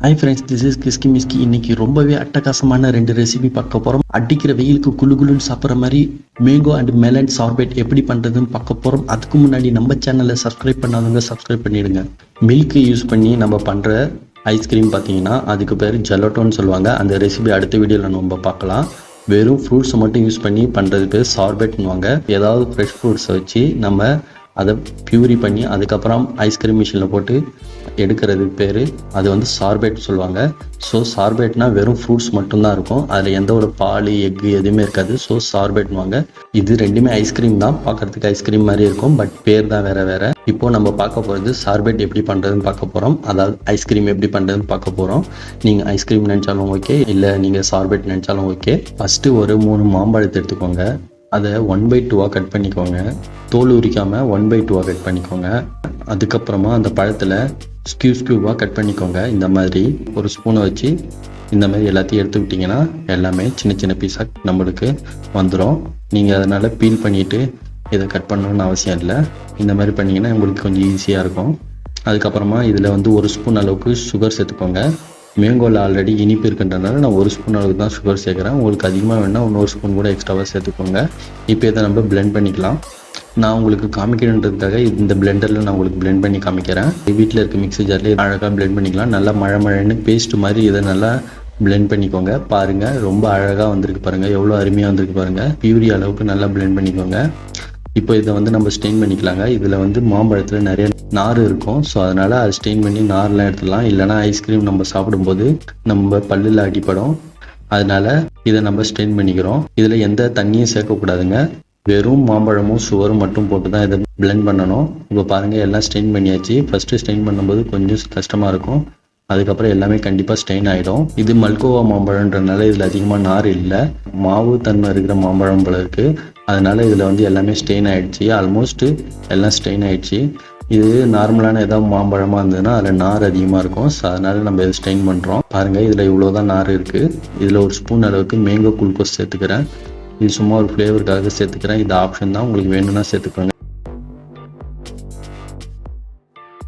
Hi friends, this is Kiski Miski. இன்னைக்கு ரொம்பவே அட்டகாசமான 2 ரெசிபி பார்க்க போகிறோம். அடிக்கிற வெயிலுக்கு குளு குளுன்னு சாப்பிட்ற மாதிரி மேங்கோ அண்ட் மெலன் சார்பெட் எப்படி பண்ணுறதுன்னு பார்க்க போகிறோம். அதுக்கு முன்னாடி நம்ம சேனலை சப்ஸ்கிரைப் பண்ணாதவங்க சப்ஸ்கிரைப் பண்ணிவிடுங்க. மில்க் யூஸ் பண்ணி நம்ம பண்ணுற ஐஸ்கிரீம் பார்த்தீங்கன்னா அதுக்கு பேர் ஜெலட்டோன்னு சொல்லுவாங்க. அந்த ரெசிபி அடுத்த வீடியோவில் நம்ம பார்க்கலாம். வெறும் ஃப்ரூட்ஸை மட்டும் யூஸ் பண்ணி பண்ணுறது பேர் சார்பெட்னுவாங்க. ஏதாவது ஃப்ரெஷ் ஃப்ரூட்ஸை வச்சு நம்ம அதை பியூரி பண்ணி அதுக்கப்புறம் ஐஸ்கிரீம் மிஷினில் போட்டு எடுக்கிறதுக்கு பேர் அது வந்து சார்பெட் சொல்லுவாங்க. ஸோ சார்பெட்னா வெறும் ஃப்ரூட்ஸ் மட்டும்தான் இருக்கும், அதில் எந்த ஒரு பால் எக்கு எதுவுமே இருக்காது. ஸோ சார்பெட்னுவாங்க. இது ரெண்டுமே ஐஸ்கிரீம் தான், பார்க்குறதுக்கு ஐஸ்கிரீம் மாதிரி இருக்கும், பட் பேர் தான் வேறு வேறு. இப்போது நம்ம பார்க்க போகிறது சார்பெட் எப்படி பண்ணுறதுன்னு பார்க்க போகிறோம். அதாவது ஐஸ்கிரீம் எப்படி பண்ணுறதுன்னு பார்க்க போகிறோம். நீங்கள் ஐஸ்கிரீம் நினச்சாலும் ஓகே, இல்லை நீங்கள் சார்பெட் நினச்சாலும் ஓகே. ஃபஸ்ட்டு ஒரு 3 மாம்பழத்தை எடுத்துக்கோங்க. அதை 1/2 கட் பண்ணிக்கோங்க. தோல் உரிக்காமல் 1/2 கட் பண்ணிக்கோங்க. அதுக்கப்புறமா அந்த பழத்தில் ஸ்கியூவாக கட் பண்ணிக்கோங்க. இந்த மாதிரி ஒரு ஸ்பூனை வச்சு இந்த மாதிரி எல்லாத்தையும் எடுத்து விட்டிங்கன்னா எல்லாமே சின்ன சின்ன பீஸாக நம்மளுக்கு வந்துடும். நீங்கள் அதனால் பீல் பண்ணிவிட்டு இதை கட் பண்ணணுன்னு அவசியம் இல்லை. இந்த மாதிரி பண்ணிங்கன்னா உங்களுக்கு கொஞ்சம் ஈஸியாக இருக்கும். அதுக்கப்புறமா இதில் வந்து 1 ஸ்பூன் அளவுக்கு சுகர் சேர்த்துக்கோங்க. மேங்கோவில் ஆல்ரெடி இனிப்பு இருக்குன்றதுனால நான் 1 ஸ்பூன் அளவுக்கு தான் சுகர் சேர்க்குறேன். உங்களுக்கு அதிகமாக வேணால் 1 ஸ்பூன் கூட எக்ஸ்ட்ராவாக சேர்த்துக்கோங்க. இப்போ இதை நம்ம பிளெண்ட் பண்ணிக்கலாம். நான் உங்களுக்கு காமிக்கிறதுக்காக இந்த பிளெண்டரில் நான் உங்களுக்கு பிளெண்ட் பண்ணி காமிக்கிறேன். வீட்டில் இருக்க மிக்ஸி ஜார்லேயே அழகாக பிளெண்ட் பண்ணிக்கலாம். நல்லா மழைன்னு பேஸ்ட் மாதிரி இதை நல்லா பிளெண்ட் பண்ணிக்கோங்க. பாருங்கள், ரொம்ப அழகாக வந்திருக்கு பாருங்கள், எவ்வளோ அருமையாக வந்திருக்கு பாருங்கள். பியூரி அளவுக்கு நல்லா பிளெண்ட் பண்ணிக்கோங்க. இப்போ இதை வந்து நம்ம ஸ்டெயின் பண்ணிக்கலாங்க. இதில் வந்து மாம்பழத்தில் நிறைய நார் இருக்கும். ஸோ அதனால் அது ஸ்டெயின் பண்ணி நார்லாம் எடுத்துடலாம். இல்லைனா ஐஸ்கிரீம் நம்ம சாப்பிடும்போது நம்ம பல்லில் அடிப்படும். அதனால் இதை நம்ம ஸ்டெயின் பண்ணிக்கிறோம். இதில் எந்த தண்ணியும் சேர்க்கக்கூடாதுங்க. வெறும் மாம்பழமும் சுகரும் மட்டும் போட்டு தான் இதை பிளெண்ட் பண்ணணும். இப்போ பாருங்கள், எல்லாம் ஸ்டெயின் பண்ணியாச்சு. ஃபஸ்ட்டு ஸ்டெயின் பண்ணும்போது கொஞ்சம் கஷ்டமாக இருக்கும், அதுக்கப்புறம் எல்லாமே கண்டிப்பாக ஸ்டெயின் ஆகிடும். இது மல்கோவா மாம்பழன்றதுனால இதில் அதிகமாக நார் இல்லை, மாவு தன்மை இருக்கிற மாம்பழம் போல இருக்குது. அதனால் இதில் வந்து எல்லாமே ஸ்டெயின் ஆகிடுச்சு. ஆல்மோஸ்ட்டு எல்லாம் ஸ்டெயின் ஆகிடுச்சு. இது நார்மலான ஏதாவது மாம்பழமாக இருந்ததுன்னா அதில் நார் அதிகமாக இருக்கும். ஸோ அதனால் நம்ம இதை ஸ்டெயின் பண்ணுறோம். பாருங்கள், இதில் இவ்வளோ தான் நார் இருக்குது. இதில் 1 ஸ்பூன் அளவுக்கு மேங்கோ குளுக்கோஸ் சேர்த்துக்கிறேன். இது சும்மா ஒரு ஃப்ளேவருக்காக சேர்த்துக்கிறேன். இது ஆப்ஷன் தான், உங்களுக்கு வேணும்னா சேர்த்துக்கோங்க.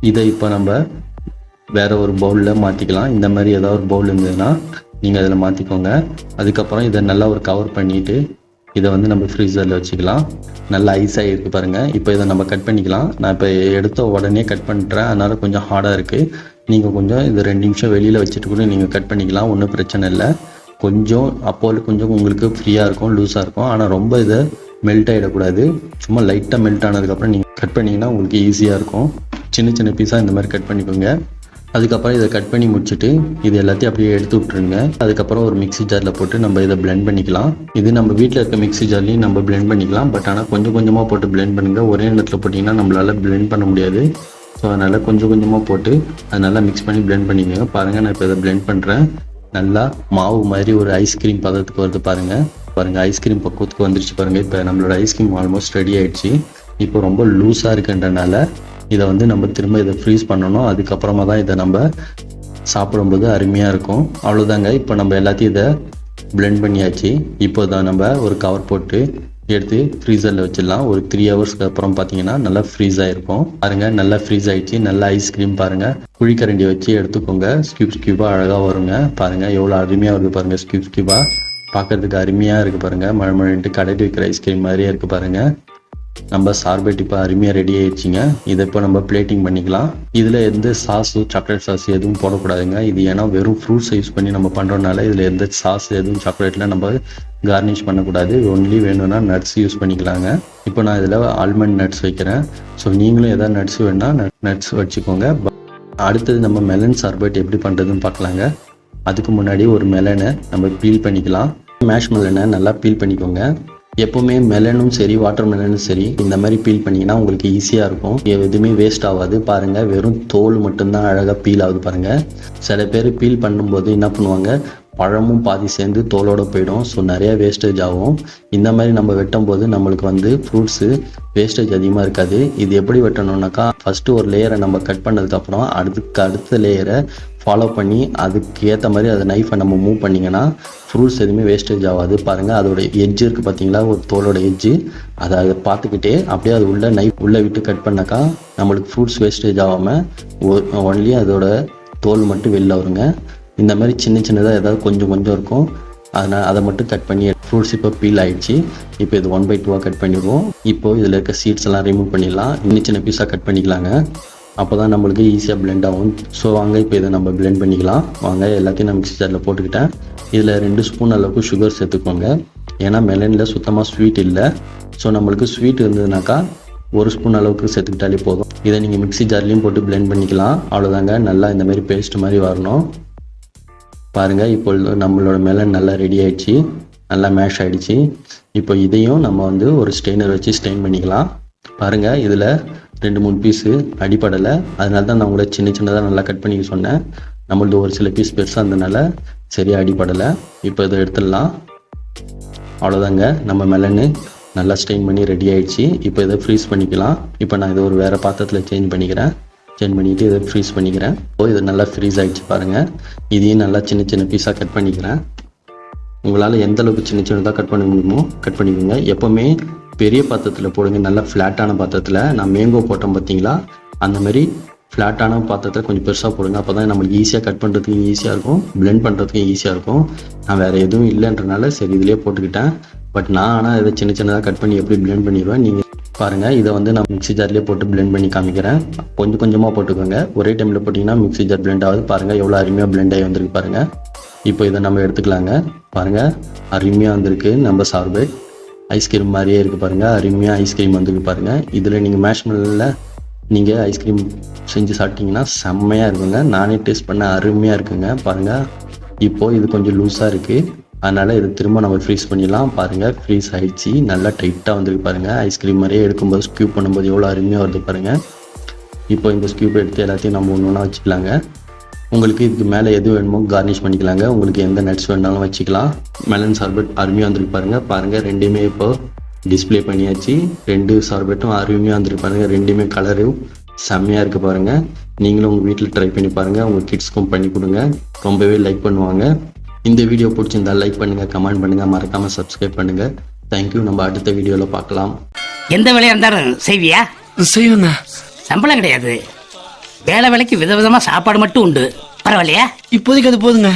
இதை இப்போ நம்ம வேறு ஒரு பவுலில் மாற்றிக்கலாம். இந்த மாதிரி ஏதாவது ஒரு பவுல் இருந்ததுன்னா நீங்கள் அதில் மாற்றிக்கோங்க. அதுக்கப்புறம் இதை நல்லா ஒரு கவர் பண்ணிவிட்டு இதை வந்து நம்ம ஃப்ரீசரில் வச்சுக்கலாம். நல்லா ஐஸாக இருக்குது பாருங்கள். இப்போ இதை நம்ம கட் பண்ணிக்கலாம். நான் இப்போ எடுத்த உடனே கட் பண்ணுறேன், அதனால் கொஞ்சம் ஹார்டாக இருக்குது. நீங்கள் கொஞ்சம் இது 2 நிமிஷம் வெளியில் வச்சுட்டு கூட நீங்கள் கட் பண்ணிக்கலாம், ஒன்றும் பிரச்சனை இல்லை. கொஞ்சம் அப்போது கொஞ்சம் உங்களுக்கு ஃப்ரீயாக இருக்கும், லூஸாக இருக்கும். ஆனால் ரொம்ப இதை மெல்ட் ஆகிடக்கூடாது. சும்மா லைட்டாக மெல்ட் ஆனதுக்கப்புறம் நீங்கள் கட் பண்ணிங்கன்னா உங்களுக்கு ஈஸியாக இருக்கும். சின்ன சின்ன பீஸாக இந்த மாதிரி கட் பண்ணிக்கோங்க. அதுக்கப்புறம் இதை கட் பண்ணி முடிச்சுட்டு இது எல்லாத்தையும் அப்படியே எடுத்து விட்டுருங்க. அதுக்கப்புறம் ஒரு மிக்ஸி ஜாரில் போட்டு நம்ம இதை பிளெண்ட் பண்ணிக்கலாம். இது நம்ம வீட்டில் இருக்க மிக்ஸி ஜார்லையும் நம்ம பிளெண்ட் பண்ணிக்கலாம். பட் ஆனால் கொஞ்சம் கொஞ்சமாக போட்டு பிளெண்ட் பண்ணுங்கள். ஒரே நேரத்தில் போட்டிங்கன்னா நம்மளால் பிளெண்ட் பண்ண முடியாது. ஸோ அதனால் கொஞ்சம் கொஞ்சமாக போட்டு அதை நல்லா மிக்ஸ் பண்ணி பிளெண்ட் பண்ணிக்கோங்க. பாருங்கள், நான் இப்போ இதை பிளெண்ட் பண்ணுறேன். நல்லா மாவு மாதிரி ஒரு ஐஸ்கிரீம் பதத்துக்கு வருது பாருங்கள். ஐஸ்கிரீம் பக்குவத்துக்கு வந்துருச்சு பாருங்கள். இப்போ நம்மளோட ஐஸ்கிரீம் ஆல்மோஸ்ட் ரெடி ஆகிடுச்சு. இப்போ ரொம்ப லூஸாக இருக்குன்றனால இதை வந்து நம்ம திரும்ப இதை ஃப்ரீஸ் பண்ணணும். அதுக்கப்புறமா தான் இதை நம்ம சாப்பிடும்போது அருமையாக இருக்கும். அவ்வளோதாங்க. இப்போ நம்ம எல்லாத்தையும் இதை பிளெண்ட் பண்ணியாச்சு. இப்போ தான் நம்ம ஒரு கவர் போட்டு எடுத்து ஃப்ரீசரில் வச்சிடலாம். ஒரு 3 ஹவர்ஸ்க்கு அப்புறம் பார்த்தீங்கன்னா நல்லா ஃப்ரீஸ் ஆகிருக்கும். பாருங்கள், நல்லா ஃப்ரீஸ் ஆகிடுச்சு. நல்லா ஐஸ்கிரீம் பாருங்கள். குழிக்கரண்டி வச்சு எடுத்துக்கோங்க. ஸ்கியூபாக அழகாக வருங்க. பாருங்கள், எவ்வளோ அருமையாக வருது பாருங்கள். ஸ்கியூபாக பார்க்குறதுக்கு அருமையாக இருக்குது பாருங்கள். மழைன்ட்டு கடையில் வைக்கிற ஐஸ்கிரீம் மாதிரியே இருக்குது பாருங்கள். நம்ம சார்பெட் இப்போ அருமையாக ரெடி ஆகிடுச்சிங்க. இதை இப்போ நம்ம பிளேட்டிங் பண்ணிக்கலாம். இதில் எந்த சாஸு சாக்லேட் சாஸ் எதுவும் போடக்கூடாதுங்க. இது ஏன்னா வெறும் ஃப்ரூட்ஸை யூஸ் பண்ணி நம்ம பண்ணுறதுனால இதில் எந்த சாஸ் எதுவும் சாக்லேட்டில் நம்ம கார்னிஷ் பண்ணக்கூடாது. ஒன்லி வேணும்னா நட்ஸ் யூஸ் பண்ணிக்கலாங்க. இப்போ நான் இதில் ஆல்மண்ட் நட்ஸ் வைக்கிறேன். ஸோ நீங்களும் எதாவது நட்ஸ் வேணுன்னா நட்ஸ் வச்சுக்கோங்க. அடுத்தது நம்ம மெலன் சார்பெட் எப்படி பண்ணுறதுன்னு பார்க்கலாங்க. அதுக்கு முன்னாடி ஒரு மெலனை நம்ம பீல் பண்ணிக்கலாம். மேஷ் மெலனை நல்லா பீல் பண்ணிக்கோங்க. எப்போவுமே மெலனும் சரி வாட்டர் மெலனும் சரி இந்த மாதிரி பீல் பண்ணிங்கன்னா உங்களுக்கு ஈஸியாக இருக்கும். எதுவுமே வேஸ்ட் ஆகாது. பாருங்கள், வெறும் தோல் மட்டும்தான் அழகாக பீல் ஆகுது பாருங்கள். சில பேர் பீல் பண்ணும்போது என்ன பண்ணுவாங்க, பழமும் பாதி சேர்ந்து தோலோடு போயிடும். ஸோ நிறையா வேஸ்டேஜ் ஆகும். இந்த மாதிரி நம்ம வெட்டும் போது நம்மளுக்கு வந்து ஃப்ரூட்ஸு வேஸ்டேஜ் அதிகமாக இருக்காது. இது எப்படி வெட்டணுன்னாக்கா, ஃபஸ்ட்டு ஒரு லேயரை நம்ம கட் பண்ணதுக்கப்புறம் அடுத்த லேயரை ஃபாலோ பண்ணி அதுக்கு ஏற்ற மாதிரி அதை நைஃபை நம்ம மூவ் பண்ணிங்கன்னா ஃப்ரூட்ஸ் எதுவுமே வேஸ்டேஜ் ஆகாது. பாருங்கள், அதோட எட்ஜ் இருக்குது பார்த்தீங்களா, ஒரு தோலோட எட்ஜு. அதை பார்த்துக்கிட்டே அப்படியே அது உள்ள நைஃப் உள்ளே விட்டு கட் பண்ணாக்கா நம்மளுக்கு ஃப்ரூட்ஸ் வேஸ்டேஜ் ஆகாமல் ஒன்லி அதோட தோல் மட்டும் வெளில வருங்க. இந்த மாதிரி சின்ன சின்னதாக ஏதாவது கொஞ்சம் கொஞ்சம் இருக்கும். அதனால் அதை மட்டும் கட் பண்ணி ஃப்ரூட்ஸ் இப்போ பீல் ஆகிடுச்சு. இப்போ இது 1/2 கட் பண்ணிடுவோம். இப்போது இதில் இருக்க சீட்ஸ் எல்லாம் ரிமூவ் பண்ணிடலாம். இன்னும் சின்ன பீஸாக கட் பண்ணிக்கலாங்க. அப்போ தான் நம்மளுக்கு ஈஸியாக பிளெண்ட் ஆகும். ஸோ வாங்க இப்போ இதை நம்ம பிளெண்ட் பண்ணிக்கலாம். வாங்க எல்லாத்தையும் நான் மிக்ஸி ஜாரில் போட்டுக்கிட்டேன். இதில் 2 ஸ்பூன் அளவுக்கு சுகர் சேர்த்துக்கோங்க. ஏன்னா மெலனில் சுத்தமாக ஸ்வீட் இல்லை. ஸோ நம்மளுக்கு ஸ்வீட் இருந்ததுனாக்கா 1 ஸ்பூன் அளவுக்கு சேர்த்துக்கிட்டாலே போதும். இதை நீங்கள் மிக்ஸி ஜார்லேயும் போட்டு பிளெண்ட் பண்ணிக்கலாம். அவ்வளோதாங்க. நல்லா இந்த மாதிரி பேஸ்ட் மாதிரி வரணும். பாருங்கள், இப்பொழுது நம்மளோட மெலன் நல்லா ரெடி ஆகிடுச்சு, நல்லா மேஷ் ஆகிடுச்சு. இப்போ இதையும் நம்ம வந்து ஒரு ஸ்டெயினர் வச்சு ஸ்டெயின் பண்ணிக்கலாம். பாருங்கள், இதில் 2-3 பீஸு அடிப்படலை. அதனால தான் நான் உங்களை சின்ன சின்னதாக நல்லா கட் பண்ணிக்க சொன்னேன். நம்மளது ஒரு சில பீஸ் பெருசாக இருந்தனால சரியாக அடிப்படலை. இப்போ இதை எடுத்துடலாம். அவ்வளோதாங்க, நம்ம மெலனு நல்லா ஸ்டெயின் பண்ணி ரெடி ஆகிடுச்சு. இப்போ இதை ஃப்ரீஸ் பண்ணிக்கலாம். இப்போ நான் இதை ஒரு வேறு பாத்திரத்தில் சேஞ்ச் பண்ணிவிட்டு இதை ஃப்ரீஸ் பண்ணிக்கிறேன். இது நல்லா ஃப்ரீஸ் ஆகிடுச்சு பாருங்கள். இதையும் நல்லா சின்ன சின்ன பீஸாக கட் பண்ணிக்கிறேன். உங்களால் எந்த அளவுக்கு சின்ன சின்னதாக கட் பண்ண முடியுமோ கட் பண்ணிக்கோங்க. எப்போவுமே பெரிய பாத்திரத்தில் போடுங்க, நல்லா ஃப்ளாட்டான பாத்திரத்தில். நான் மேங்கோ போட்டோம் பார்த்தீங்களா, அந்த மாதிரி ஃப்ளாட்டான பாத்திரத்தில் கொஞ்சம் பெருசாக போடுங்க. அப்போ தான் நம்மளுக்கு ஈஸியாக கட் பண்ணுறதுக்கு ஈஸியாக இருக்கும், பிளெண்ட் பண்ணுறதுக்கும் ஈஸியாக இருக்கும். நான் வேறு எதுவும் இல்லைன்றனால சரி இதிலே போட்டுக்கிட்டேன். பட் நான் ஆனால் இதை சின்ன சின்னதாக கட் பண்ணி எப்படி பிளெண்ட் பண்ணிடுவேன். நீங்கள் பாருங்கள், இதை வந்து நான் மிக்ஸி ஜார்லேயே போட்டு பிளெண்ட் பண்ணி காமிக்கிறேன். கொஞ்சம் கொஞ்சமாக போட்டுக்கோங்க. ஒரே டைமில் போட்டிங்கன்னா மிக்ஸி ஜார் பிளெண்ட் ஆகுது. பாருங்கள் எவ்வளோ அருமையாக பிளெண்ட் ஆகி வந்திருக்கு பாருங்கள். இப்போ இதை நம்ம எடுத்துக்கலாங்க. பாருங்கள், அருமையாக வந்திருக்கு. நம்ம சார்பெட் ஐஸ்கிரீம் மாதிரியே இருக்குது பாருங்கள். அருமையாக ஐஸ்கிரீம் வந்திருக்கு பாருங்கள். இதில் நீங்கள் மேஷ்மெல்லில் நீங்கள் ஐஸ்கிரீம் செஞ்சு சாப்பிட்டீங்கன்னா செம்மையாக இருக்குங்க. நானே டேஸ்ட் பண்ண அருமையாக இருக்குங்க. பாருங்கள், இப்போது இது கொஞ்சம் லூஸாக இருக்குது. அதனால் இது திரும்ப நம்ம ஃப்ரீஸ் பண்ணிடலாம். பாருங்கள், ஃப்ரீஸ் ஆகிடுச்சு. நல்லா டைட்டாக வந்துருக்கு பாருங்கள். ஐஸ்கிரீம் மாதிரியே எடுக்கும்போது ஸ்க்யூப் பண்ணும்போது எவ்வளோ அருமையாக வருது பாருங்கள். இப்போ இந்த ஸ்க்யூப் எடுத்து எல்லாத்தையும் நம்ம ஒன்று ஒன்றா வச்சுக்கலாங்க. உங்களுக்கு இதுக்கு மேலே எது வேணுமோ கார்னிஷ் பண்ணிக்கலாங்க. உங்களுக்கு எந்த நட்ஸ் வேணாலும் வச்சுக்கலாம். மெலன் சார்பெட் அருமையாக வந்துருக்கு பாருங்கள். ரெண்டுமே இப்போ டிஸ்பிளே பண்ணியாச்சு. 2 சார்பெட்டும் அருமையாக வந்துருக்கு பாருங்கள். ரெண்டுமே கலரும் செம்மையாக இருக்குது பாருங்கள். நீங்களும் உங்கள் வீட்டில் ட்ரை பண்ணி பாருங்கள். உங்கள் கிட்ஸ்க்கும் பண்ணி கொடுங்க, ரொம்பவே லைக் பண்ணுவாங்க. இந்த வீடியோ பிடிச்சிருந்தா லைக் பண்ணுங்கள், கமெண்ட் பண்ணுங்கள், மறக்காமல் சப்ஸ்கிரைப் பண்ணுங்கள். தேங்க்யூ. நம்ம அடுத்த வீடியோவில் பார்க்கலாம். எந்த வேலையாக இருந்தாலும் செய்வியா? செய்வேண்ணா. சம்பளம் கிடையாது, வேலைக்கு விதவிதமாக சாப்பாடு மட்டும் உண்டு. பரவாயில்லையா? இப்போதைக்கு அது போதுங்க.